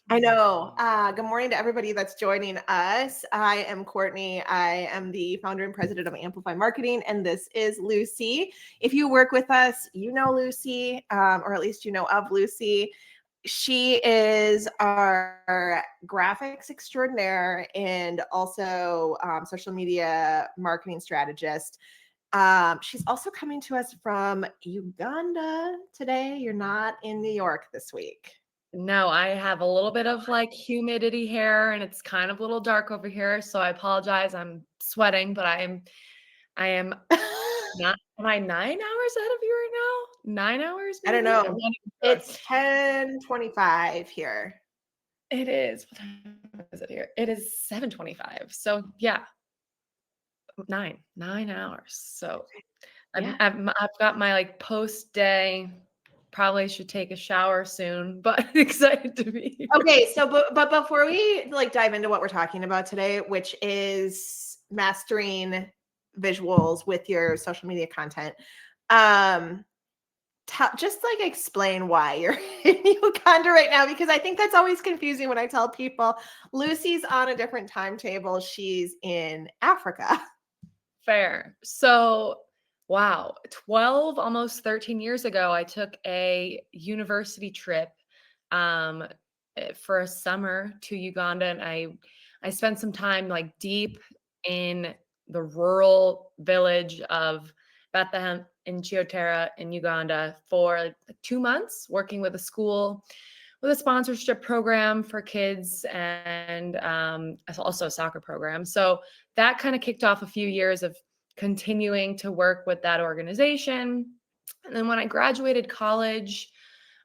I know. Good morning to everybody that's joining us. I am Cortney. I am the founder and president of Amplify Marketing, and this is Luci. If you work with us, you know Luci, or at least you know of Luci. She is our graphics extraordinaire and also social media marketing strategist. She's also coming to us from Uganda today. You're not in New York this week. No, I have a little bit of like humidity here and it's kind of a little dark over here, so I apologize. I'm sweating, but I am not am I 9 hours ahead of you right now? 9 hours I don't maybe? I'm know. not even sure. It's 10:25 here. It is. What time is it here? It is 7:25. So yeah, 9 hours. So Yeah. I've got my like post day. Probably should take a shower soon, but excited to be here. Okay, so but before we like dive into what we're talking about today, which is mastering visuals with your social media content, um just like explain why you're in Uganda right now, because I think that's always confusing when I tell people Luci's on a different timetable. She's in Africa. Fair. So, wow, 12, almost 13 years ago, I took a university trip um, for a summer to Uganda, and I spent some time like deep in the rural village of Bethlehem in Chiotera in Uganda for like 2 months, working with a school with a sponsorship program for kids and also a soccer program. So that kind of kicked off a few years of continuing to work with that organization. And then when I graduated college,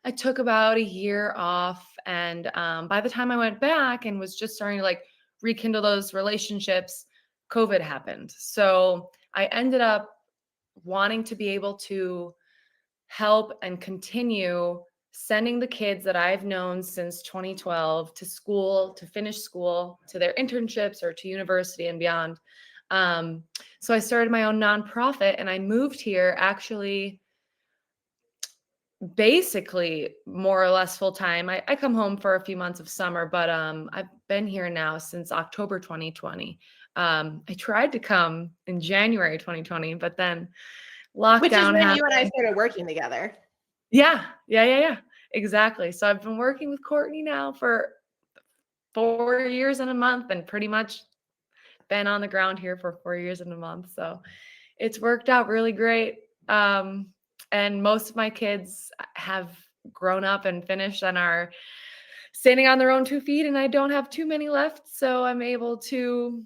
I took about a year off. And by the time I went back and was just starting to like rekindle those relationships, COVID happened. So I ended up wanting to be able to help and continue sending the kids that I've known since 2012 to school, to finish school, to their internships or to university and beyond. Um, so I started my own nonprofit and I moved here actually basically more or less full time. I come home for a few months of summer, but I've been here now since October 2020. I tried to come in January 2020, but then Which is lockdown when you and I happened. started working together. Yeah. Exactly. So I've been working with Courtney now for 4 years and a month and pretty much been on the ground here for 4 years and a month. So it's worked out really great. And most of my kids have grown up and finished and are standing on their own 2 feet, and I don't have too many left. So I'm able to,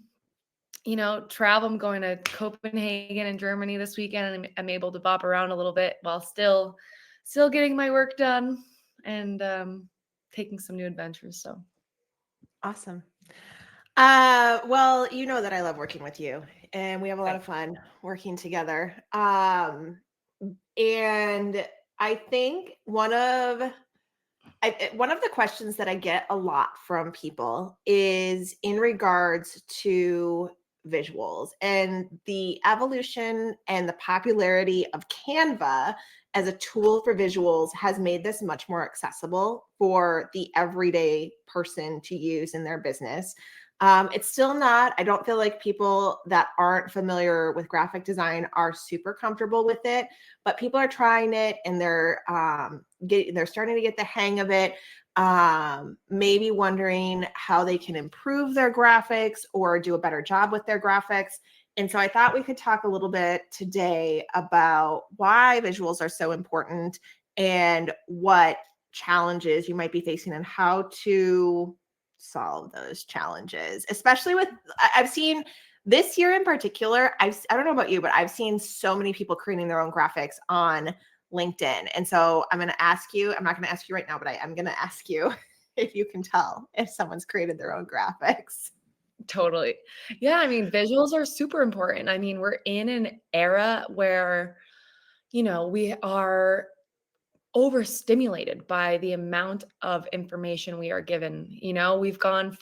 travel. I'm going to Copenhagen in Germany this weekend, and I'm able to bop around a little bit while still getting my work done and taking some new adventures. So Awesome. Well, you know that I love working with you, and we have a lot right. of fun working together. And I think one of the questions that I get a lot from people is in regards to visuals and the evolution and the popularity of Canva as a tool for visuals has made this much more accessible for the everyday person to use in their business. It's still not, I don't feel like people that aren't familiar with graphic design are super comfortable with it, but people are trying it and they're starting to get the hang of it. Maybe wondering how they can improve their graphics or do a better job with their graphics. And so I thought we could talk a little bit today about why visuals are so important and what challenges you might be facing and how to solve those challenges, especially with I've seen this year in particular. I don't know about you, but I've seen so many people creating their own graphics on LinkedIn. And so I'm going to ask you, I'm not going to ask you right now, but I am going to ask you if you can tell if someone's created their own graphics. Totally. Yeah, I mean, visuals are super important. I mean, we're in an era where, we are overstimulated by the amount of information we are given. We've gone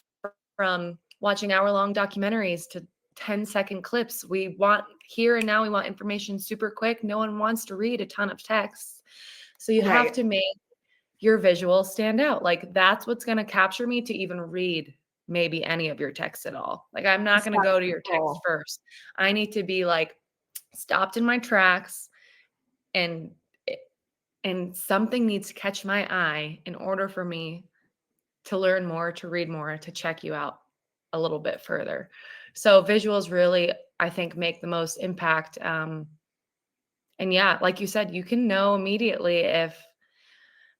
from watching hour-long documentaries to 10-second clips. We want here and now, we want information super quick. No one wants to read a ton of text. So you have Right. to make your visuals stand out. Like that's what's going to capture me to even read maybe any of your text at all. Like I'm not going to go to your text first. I need to be like stopped in my tracks and and something needs to catch my eye in order for me to learn more, to read more, to check you out a little bit further. So visuals really, I think, make the most impact. And yeah, like you said, you can know immediately if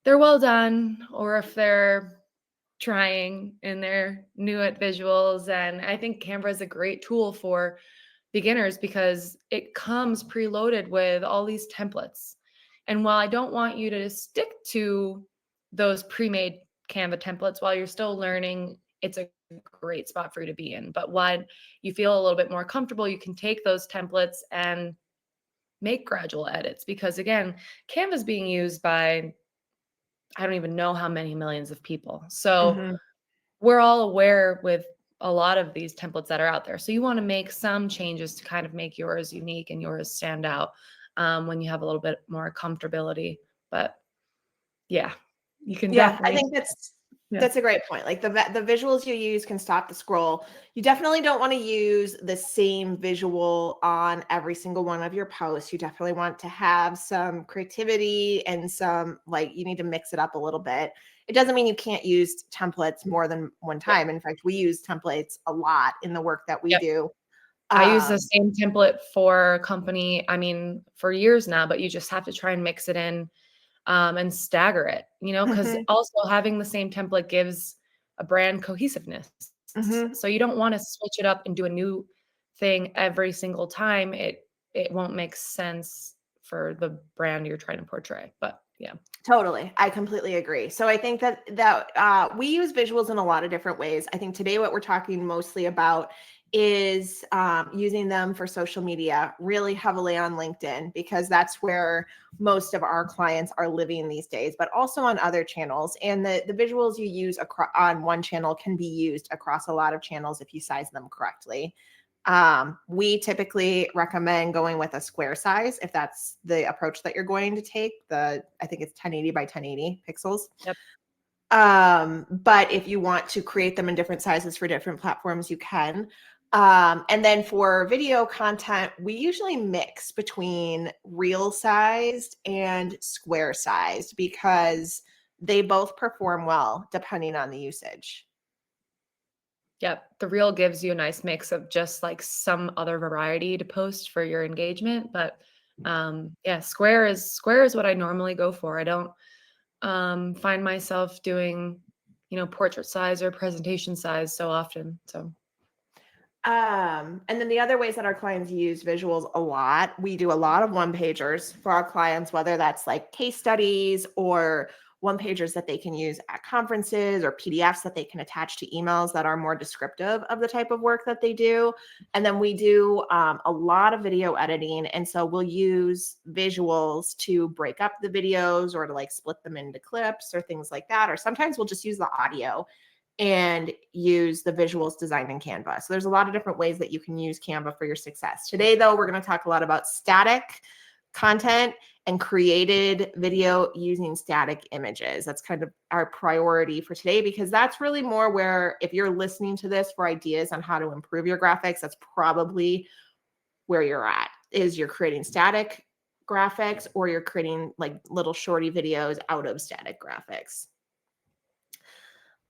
they're well done or if they're trying and they're new at visuals. And I think Canva is a great tool for beginners because it comes preloaded with all these templates. And while I don't want you to stick to those pre-made Canva templates while you're still learning, it's a great spot for you to be in. But when you feel a little bit more comfortable, you can take those templates and make gradual edits because again, Canva is being used by I don't even know how many millions of people. So Mhm. we're all aware with a lot of these templates that are out there. So you want to make some changes to kind of make yours unique and yours stand out when you have a little bit more comfortability. But yeah, you can Yeah, I definitely. think Yeah. that's a great point. Like the visuals you use can stop the scroll. You definitely don't want to use the same visual on every single one of your posts. You definitely want to have some creativity and some like you need to mix it up a little bit. It doesn't mean you can't use templates more than one Yep. time. In fact, we use templates a lot in the work that we Yep. do. I use the Um, same template for a company, I mean, for years now, but you just have to try and mix it in and stagger it, because mhm, also having the same template gives a brand cohesiveness. mhm. So you don't want to switch it up and do a new thing every single time. It won't make sense for the brand you're trying to portray. But yeah. Totally. I completely agree. So I think that we use visuals in a lot of different ways. I think today what we're talking mostly about is using them for social media really heavily on LinkedIn because that's where most of our clients are living these days, but also on other channels. And the visuals you use on one channel can be used across a lot of channels if you size them correctly. We typically recommend going with a square size if that's the approach that you're going to take. I think it's 1080 by 1080 pixels. Yep. But if you want to create them in different sizes for different platforms, you can. And then for video content, we usually mix between real sized and square sized because they both perform well depending on the usage. Yep. The reel gives you a nice mix of just like some other variety to post for your engagement. But yeah, square is what I normally go for. I don't find myself doing, portrait size or presentation size so often. So And then the other ways that our clients use visuals a lot, we do a lot of one pagers for our clients, whether that's like case studies or one pagers that they can use at conferences or PDFs that they can attach to emails that are more descriptive of the type of work that they do. And then we do a lot of video editing. And so we'll use visuals to break up the videos or to like split them into clips or things like that. Or sometimes we'll just use the audio and use the visuals designed in Canva. So there's a lot of different ways that you can use Canva for your success. Today, though, we're going to talk a lot about static content and created video using static images. That's kind of our priority for today because that's really more where if you're listening to this for ideas on how to improve your graphics, that's probably where you're at is you're creating static graphics or you're creating like little shorty videos out of static graphics.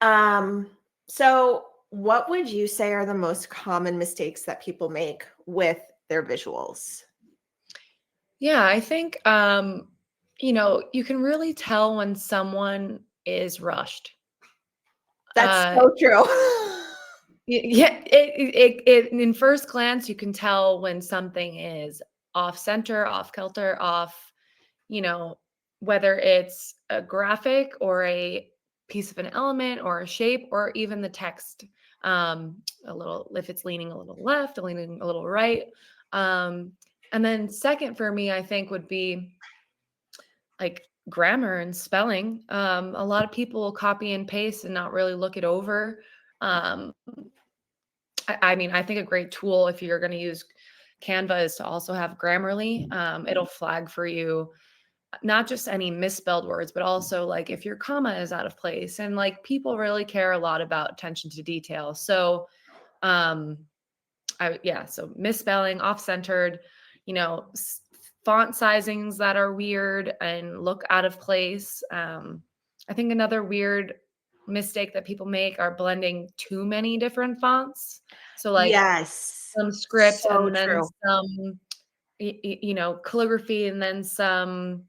Um, so what would you say are the most common mistakes that people make with their visuals? yeah, I think you can really tell when someone is rushed. That's Uh so true. yeah, it in first glance you can tell when something is off center, off kilter, off, you know, whether it's a graphic or a piece of an element or a shape or even the text. A little if it's leaning a little left, leaning a little right. Um, and then second for me, I think would be like grammar and spelling. A lot of people will copy and paste and not really look it over. Um, I mean, I think a great tool if you're going to use Canva is to also have Grammarly. It'll flag for you not just any misspelled words, but also like if your comma is out of place. And like people really care a lot about attention to detail. So, um, so misspelling, off-centered, you know, font sizings that are weird and look out of place. I think another weird mistake that people make are blending too many different fonts. So like Yes. some script So and then true. some, you know, calligraphy and then some,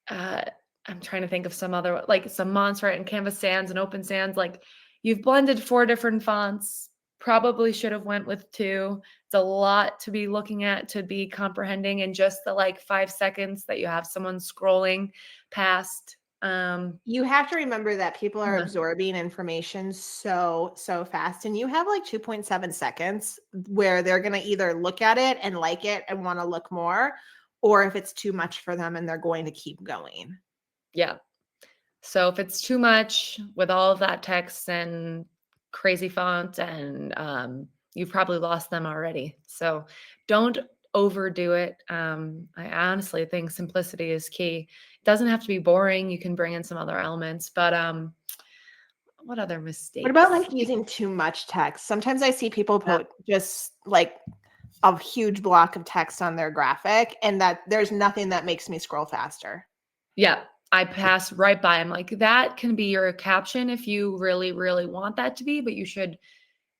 uh, I'm trying to think of some other, like some Montserrat and Canvas sans and Open Sans. Like you've blended 4 different fonts. Probably should have went with 2. It's a lot to be looking at, to be comprehending in just the like 5 seconds that you have someone scrolling past. You have to remember that people are Yeah. absorbing information so fast, and you have like 2.7 seconds where they're going to either look at it and like it and want to look more, or if it's too much for them and they're going to keep going. Yeah. So if it's too much with all of that text and crazy font, and you've probably lost them already. So don't overdo it. I honestly think simplicity is key. It doesn't have to be boring. You can bring in some other elements, but what other What about mistakes? like using too much text? Sometimes I see people Yeah. put just like a huge block of text on their graphic, and that there's nothing that makes me scroll faster. Yeah. I pass right by. I'm like, that can be your caption if you really, really want that to be, but you should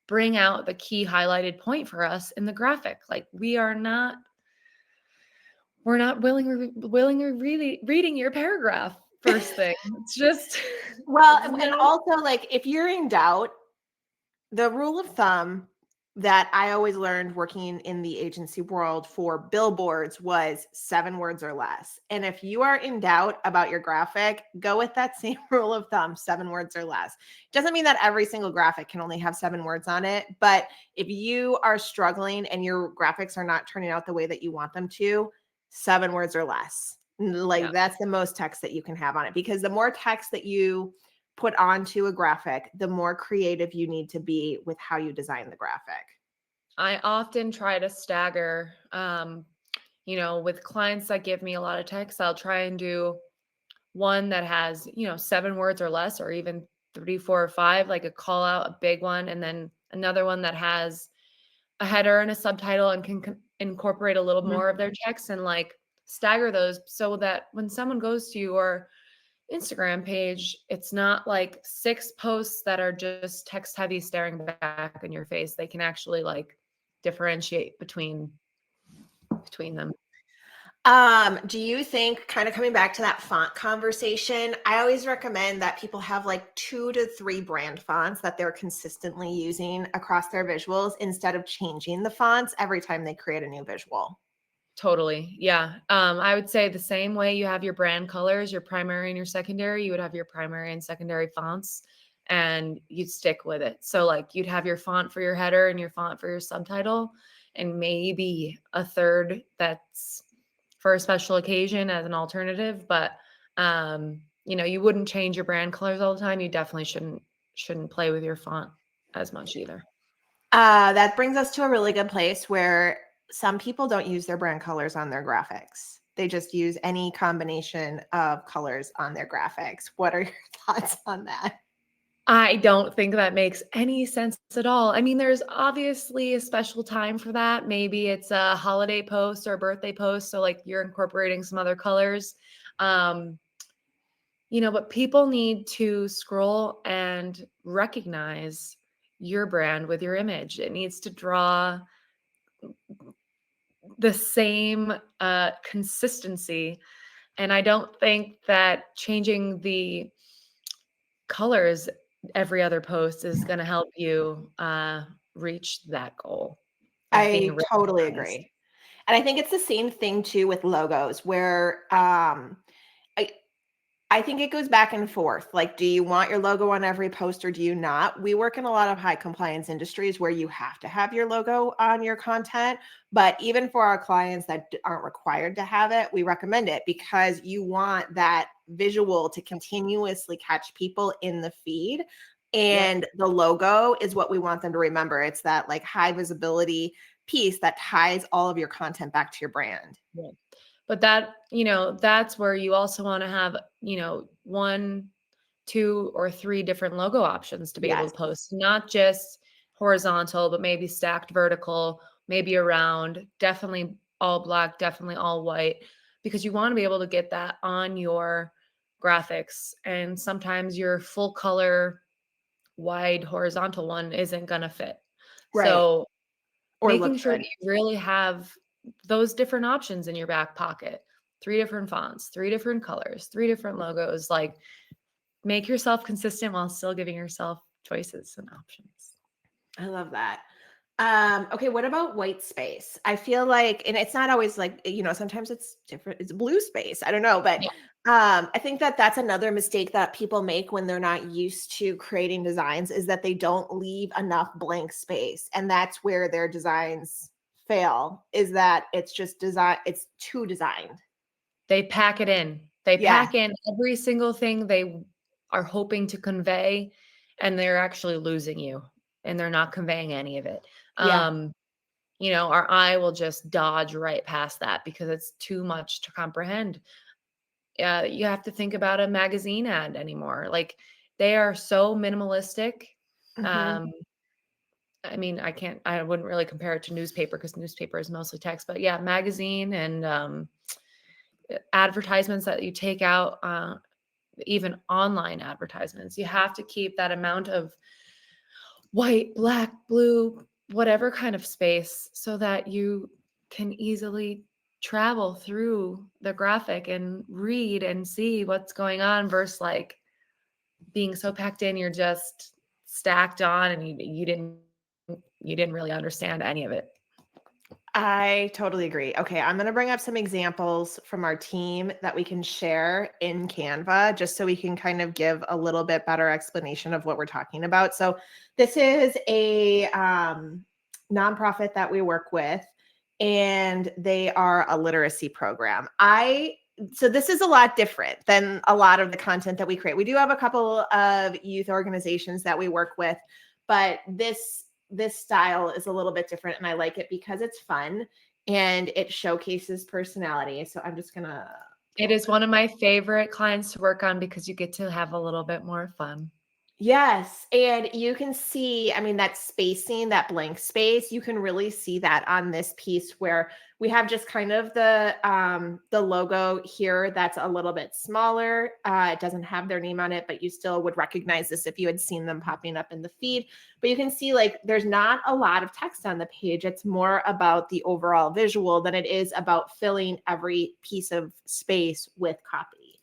bring out the key highlighted point for us in the graphic. Like we're not willingly really reading your paragraph first thing. It's just, Well, and no. also like if you're in doubt, the rule of thumb that I always learned working in the agency world for billboards was 7 words or less. And if you are in doubt about your graphic, go with that same rule of thumb, 7 words or less. Doesn't mean that every single graphic can only have 7 words on it, but if you are struggling and your graphics are not turning out the way that you want them to, 7 words or less. Like Yeah. that's the most text that you can have on it, because the more text that you put onto a graphic, the more creative you need to be with how you design the graphic. I often try to stagger, you know, with clients that give me a lot of text, I'll try and do one that has, you know, 7 words or less, or even 3, 4, or 5, like a call out, a big one, and then another one that has a header and a subtitle and can incorporate a little more of their text, and like stagger those so that when someone goes to your Instagram page, it's not like 6 posts that are just text heavy staring back in your face. They can actually like differentiate between them. Do you think, kind of coming back to that font conversation, I always recommend that people have like 2 to 3 brand fonts that they're consistently using across their visuals instead of changing the fonts every time they create a new visual. Totally. Yeah. I would say the same way you have your brand colors, your primary and your secondary, you would have your primary and secondary fonts, and you'd stick with it. So like you'd have your font for your header and your font for your subtitle, and maybe a third that's for a special occasion as an alternative. But you know, you wouldn't change your brand colors all the time. You definitely shouldn't play with your font as much either. That brings us to a really good place where some people don't use their brand colors on their graphics. They just use any combination of colors on their graphics. What are your thoughts on that? I don't think that makes any sense at all. I mean, there's obviously a special time for that. Maybe it's a holiday post or a birthday post, so like you're incorporating some other colors. Um, you know, but people need to scroll and recognize your brand with your image. It needs to draw the same consistency. And I don't think that changing the colors every other post is going to help you reach that goal of being I totally recognized. agree. And I think it's the same thing too with logos where I I think it goes back and forth. Like, do you want your logo on every post or do you not? We work in a lot of high compliance industries where you have to have your logo on your content. But even for our clients that aren't required to have it, we recommend it because you want that visual to continuously catch people in the feed. Yep. And the logo is what we want them to remember. It's that like high visibility piece that ties all of your content back to your brand. Yep. But that's where you also want to have, one, two, or three different logo options to be able Yes. to post, not just horizontal, but maybe stacked vertical, maybe around, definitely all black, definitely all white, because you want to be able to get that on your graphics. And sometimes your full color wide horizontal one isn't going to fit. Right. So Or making look sure that good. you really have those different options in your back pocket, three different fonts, three different colors, three different logos, like make yourself consistent while still giving yourself choices and options. I love that. Okay, what about white space? I feel like, and it's not always like, sometimes it's different. It's blue space. I don't know, but Yeah. I think that that's another mistake that people make when they're not used to creating designs is that they don't leave enough blank space, and that's where their designs fail. Is that it's just design? It's too designed. They pack it in. They Yeah, pack in every single thing they are hoping to convey, and they're actually losing you, and they're not conveying any of it. yeah. Our eye will just dodge right past that because it's too much to comprehend. You have to think about a magazine ad anymore. Like they are so minimalistic. Hmm. Um, I mean, I wouldn't really compare it to newspaper because newspaper is mostly text, but yeah, magazine and advertisements that you take out, even online advertisements. You have to keep that amount of white, black, blue, whatever kind of space so that you can easily travel through the graphic and read and see what's going on versus like being so packed in you're just stacked on and you didn't really understand any of it. I totally agree. Okay, I'm going to bring up some examples from our team that we can share in Canva just so we can kind of give a little bit better explanation of what we're talking about. So, this is a nonprofit that we work with, and they are a literacy program. So this is a lot different than a lot of the content that we create. We do have a couple of youth organizations that we work with, but this style is a little bit different, and I like it because it's fun and it showcases personality. So I'm just gonna It pull is this. one of my favorite clients to work on because you get to have a little bit more fun. Yes, and you can see, I mean, that spacing, that blank space, you can really see that on this piece where we have just kind of the logo here that's a little bit smaller. It doesn't have their name on it, but you still would recognize this if you had seen them popping up in the feed. But you can see like there's not a lot of text on the page. It's more about the overall visual than it is about filling every piece of space with copy.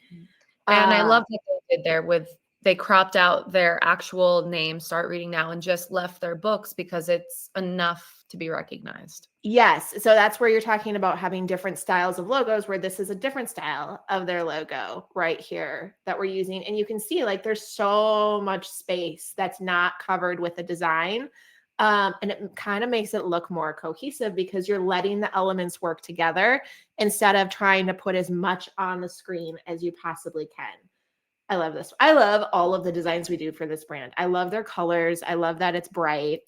And I Uh, love what they did there with they cropped out their actual name, Start Reading Now, and just left their books because it's enough to be recognized. Yes. So that's where you're talking about having different styles of logos, where this is a different style of their logo right here that we're using. And you can see like there's so much space that's not covered with the design. And it kind of makes it look more cohesive because you're letting the elements work together instead of trying to put as much on the screen as you possibly can. I love this. I love all of the designs we do for this brand. I love their colors. I love that it's bright.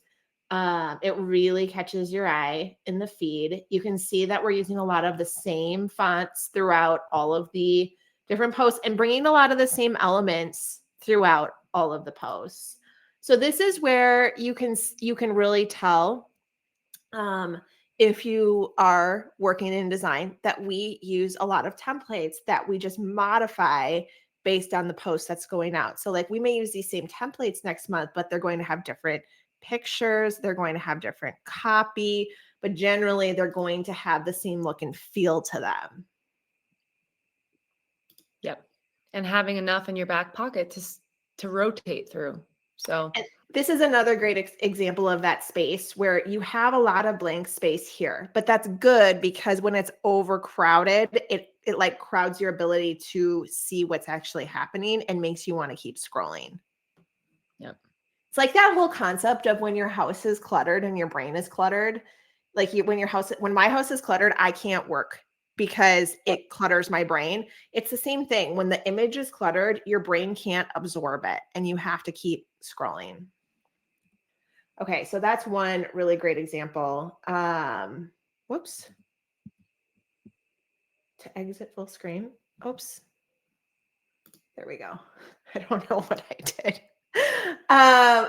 It really catches your eye in the feed. You can see that we're using a lot of the same fonts throughout all of the different posts and bringing a lot of the same elements throughout all of the posts. So this is where you can really tell um, if you are working in design that we use a lot of templates that we just modify based on the post that's going out. So like we may use these same templates next month, but they're going to have different pictures, they're going to have different copy, but generally they're going to have the same look and feel to them. Yep. And having enough in your back pocket to rotate through. So, And this is another great example of that space where you have a lot of blank space here, but that's good because when it's overcrowded, it like crowds your ability to see what's actually happening and makes you want to keep scrolling. yep. It's like that whole concept of when your house is cluttered and your brain is cluttered. Like when my house is cluttered, I can't work because it clutters my brain. It's the same thing. When the image is cluttered, your brain can't absorb it and you have to keep scrolling. Okay, so that's one really great example. Whoops. to exit full screen. Oops. There we go. I don't know what I did.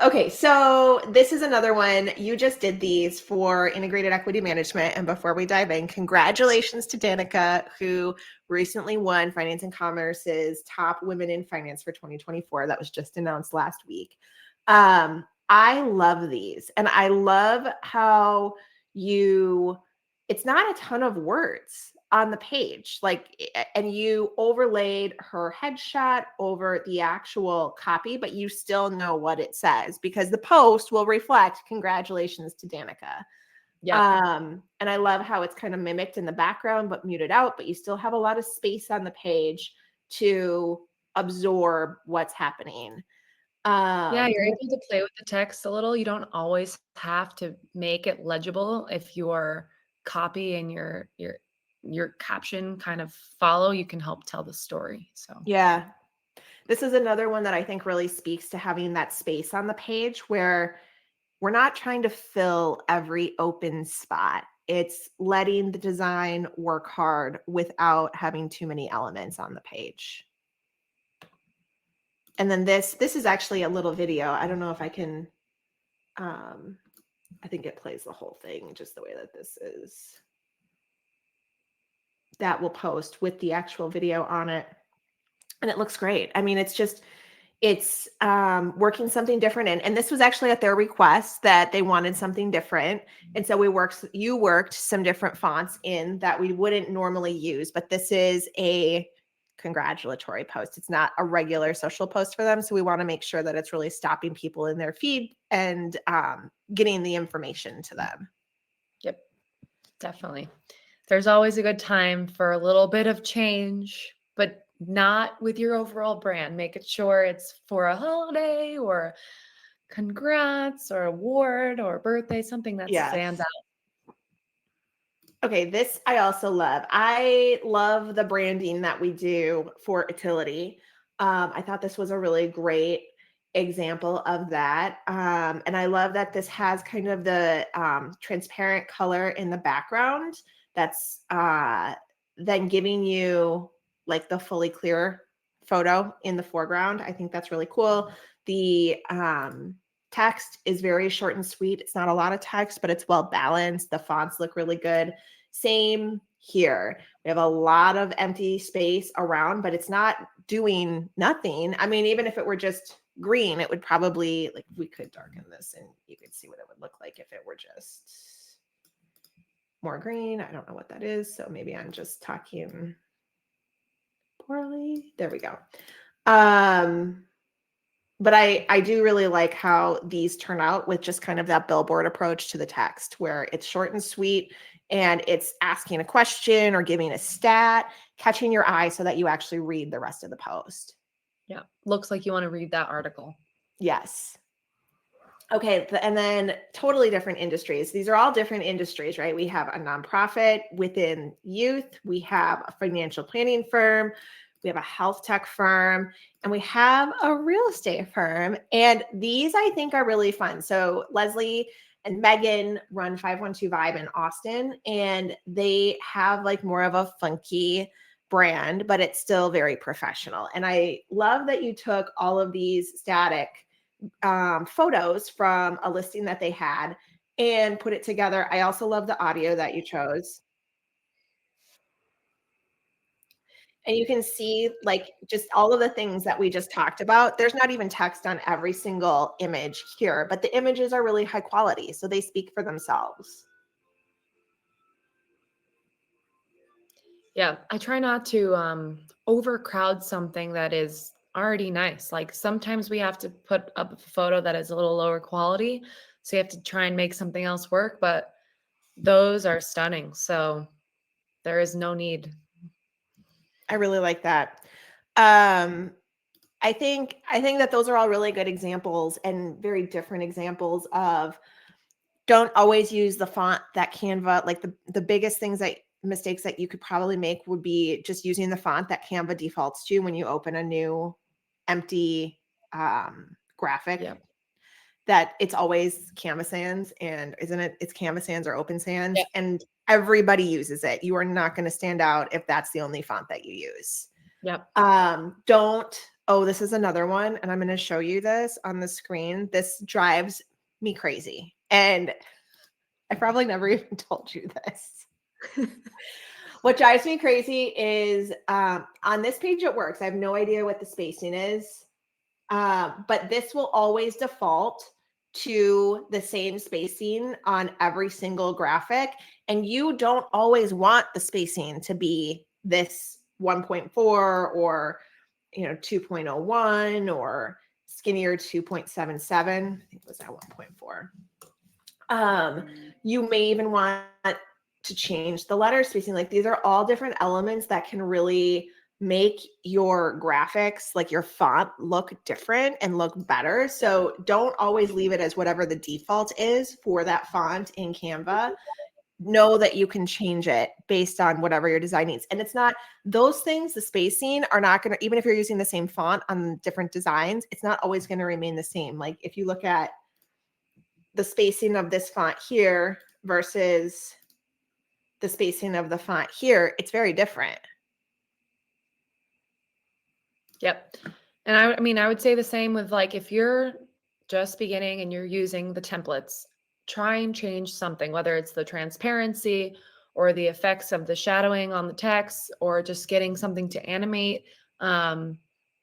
Okay, so this is another one. You just did these for integrated equity management. And before we dive in, congratulations to Danica, who recently won Finance and Commerce's Top Women in Finance for 2024. That was just announced last week. I love these, and I love how it's not a ton of words on the page, and you overlaid her headshot over the actual copy, but you still know what it says because the post will reflect congratulations to Danica. Yeah. And I love how it's kind of mimicked in the background but muted out, but you still have a lot of space on the page to absorb what's happening. Yeah, you're able to play with the text a little. You don't always have to make it legible if your copy and your caption kind of follow, you can help tell the story. So, Yeah. This is another one that I think really speaks to having that space on the page where we're not trying to fill every open spot. It's letting the design work hard without having too many elements on the page. And then this is actually a little video. I don't know if I can, I think it plays the whole thing just the way that this is. That will post with the actual video on it. And it looks great. I mean, it's working something different in. And this was actually at their request that they wanted something different. And so you worked some different fonts in that we wouldn't normally use, but this is a congratulatory post. It's not a regular social post for them. So we want to make sure that it's really stopping people in their feed and getting the information to them. yep, definitely. There's always a good time for a little bit of change, but not with your overall brand. Make it sure it's for a holiday or congrats or award or birthday, something that stands Yes. out. Okay, this I also love. I love the branding that we do for Utility. I thought this was a really great example of that. And I love that this has kind of the transparent color in the background that's then giving you like the fully clear photo in the foreground. I think that's really cool. The text is very short and sweet. It's not a lot of text, but it's well balanced. The fonts look really good. Same here. We have a lot of empty space around, but it's not doing nothing. I mean, even if it were just green, it would probably, like, we could darken this and you could see what it would look like if it were just more green. I don't know what that is. So maybe I'm just talking poorly. There we go. But I do really like how these turn out with just kind of that billboard approach to the text where it's short and sweet and it's asking a question or giving a stat, catching your eye so that you actually read the rest of the post. Yeah. Looks like you want to read that article. Yes. Okay. And then totally different industries. These are all different industries, right? We have a nonprofit within youth. We have a financial planning firm. We have a health tech firm, and we have a real estate firm. And these I think are really fun. So Leslie and Megan run 512 Vibe in Austin, and they have like more of a funky brand, but it's still very professional. And I love that you took all of these static photos from a listing that they had and put it together. I also love the audio that you chose. And you can see like just all of the things that we just talked about. There's not even text on every single image here, but the images are really high quality. So they speak for themselves. Yeah. I try not to overcrowd something that is already nice. Like sometimes we have to put up a photo that is a little lower quality. So you have to try and make something else work, but those are stunning. So there is no need. I really like that. Um, I think that those are all really good examples and very different examples of don't always use the font that Canva, like the biggest mistakes that you could probably make would be just using the font that Canva defaults to when you open a new empty graphic. Yeah. That it's always Canva Sans, and isn't it? It's Canva Sans or Open Sans, Yeah. and everybody uses it. You are not going to stand out if that's the only font that you use. Yep. This is another one, and I'm going to show you this on the screen. This drives me crazy. And I probably never even told you this. What drives me crazy is on this page, it works. I have no idea what the spacing is, but this will always default to the same spacing on every single graphic. And you don't always want the spacing to be this 1.4 or 2.01 or skinnier 2.77. I think it was at 1.4. You may even want to change the letter spacing. Like, these are all different elements that can really make your graphics, like your font, look different and look better. So don't always leave it as whatever the default is for that font in Canva. Know that you can change it based on whatever your design needs. And it's not those things, the spacing are not going to, even if you're using the same font on different designs, it's not always going to remain the same. Like if you look at the spacing of this font here versus the spacing of the font here, it's very different. Yep. And I mean, I would say the same with, like, if you're just beginning and you're using the templates, try and change something, whether it's the transparency or the effects of the shadowing on the text, or just getting something to animate.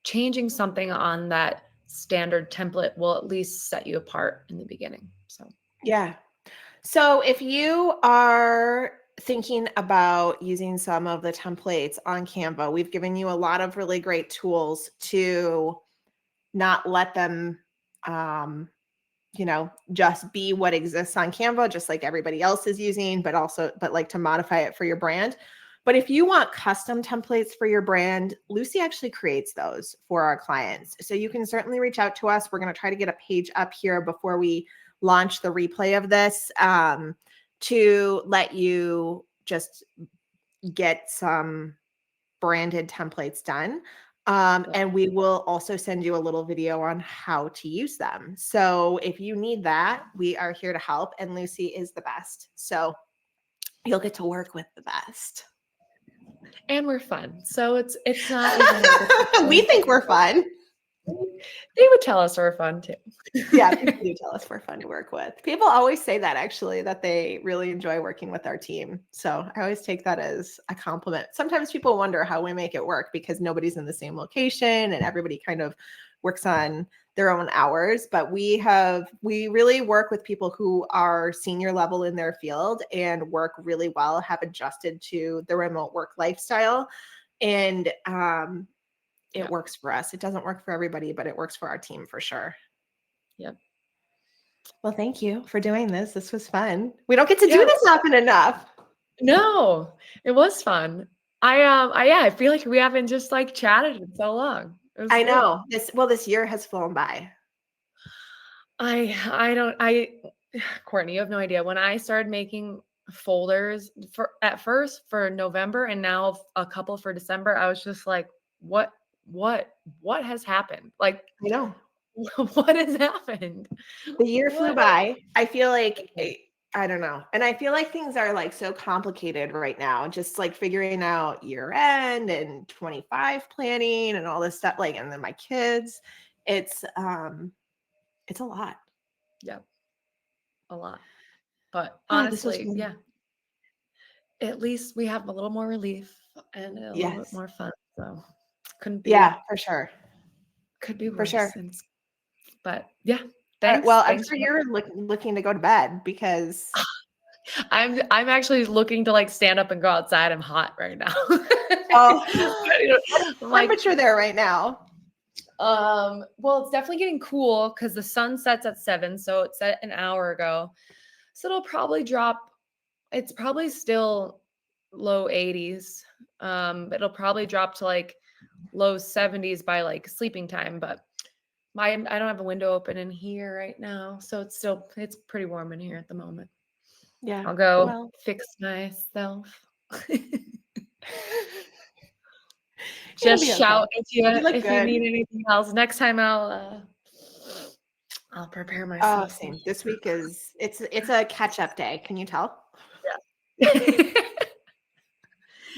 Changing something on that standard template will at least set you apart in the beginning. So yeah. So if you are thinking about using some of the templates on Canva, we've given you a lot of really great tools to not let them just be what exists on Canva, just like everybody else is using, but like to modify it for your brand. But if you want custom templates for your brand, Luci actually creates those for our clients. So you can certainly reach out to us. We're going to try to get a page up here before we launch the replay of this, to let you just get some branded templates done. And we will also send you a little video on how to use them. So if you need that, we are here to help, and Luci is the best. So you'll get to work with the best. And we're fun. So it's not we think we're fun. They would tell us we're fun too. Yeah, people do tell us we're fun to work with. People always say that, actually, that they really enjoy working with our team. So I always take that as a compliment. Sometimes people wonder how we make it work because nobody's in the same location and everybody kind of works on their own hours. But we really work with people who are senior level in their field and work really well, have adjusted to the remote work lifestyle. And it works for us. It doesn't work for everybody, but it works for our team for sure. Yep. Well, thank you for doing this. This was fun. We don't get to do this often enough. No, it was fun. I feel like we haven't just like chatted in so long. I know. This year has flown by. Courtney, you have no idea. When I started making folders at first for November and now a couple for December, I was just like, what has happened? Like, I know. What has happened? The year flew by. I feel like, I don't know. And I feel like things are like so complicated right now, just like figuring out year end and 25 planning and all this stuff. Like, and then my kids, it's a lot. Yep. A lot. But honestly, yeah. At least we have a little more relief and a little bit more fun. So couldn't be. Yeah, for sure. Could be worse. For sure. But yeah. Thanks. Well, I'm sure you're looking to go to bed because I'm actually looking to like stand up and go outside. I'm hot right now. What's the temperature there right now? Well, it's definitely getting cool because the sun sets at 7, so it set an hour ago. So it'll probably drop. It's probably still low 80s. It'll probably drop to like low 70s by like sleeping time, but I don't have a window open in here right now, so it's pretty warm in here at the moment. Yeah. I'll go fix myself. Just shout if you need anything else. Next time I'll prepare myself. Oh, same. This week it's a catch-up day. Can you tell?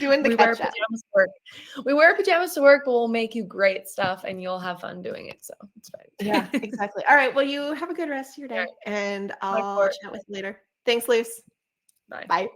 Doing the We wear catch up. pajamas to work. We wear pajamas to work, but we'll make you great stuff and you'll have fun doing it. So it's Yeah, fine. exactly. All right. Well, you have a good rest of your Yeah, day, and bye, I'll Court. chat with you later. Thanks, Luce. Bye. Bye.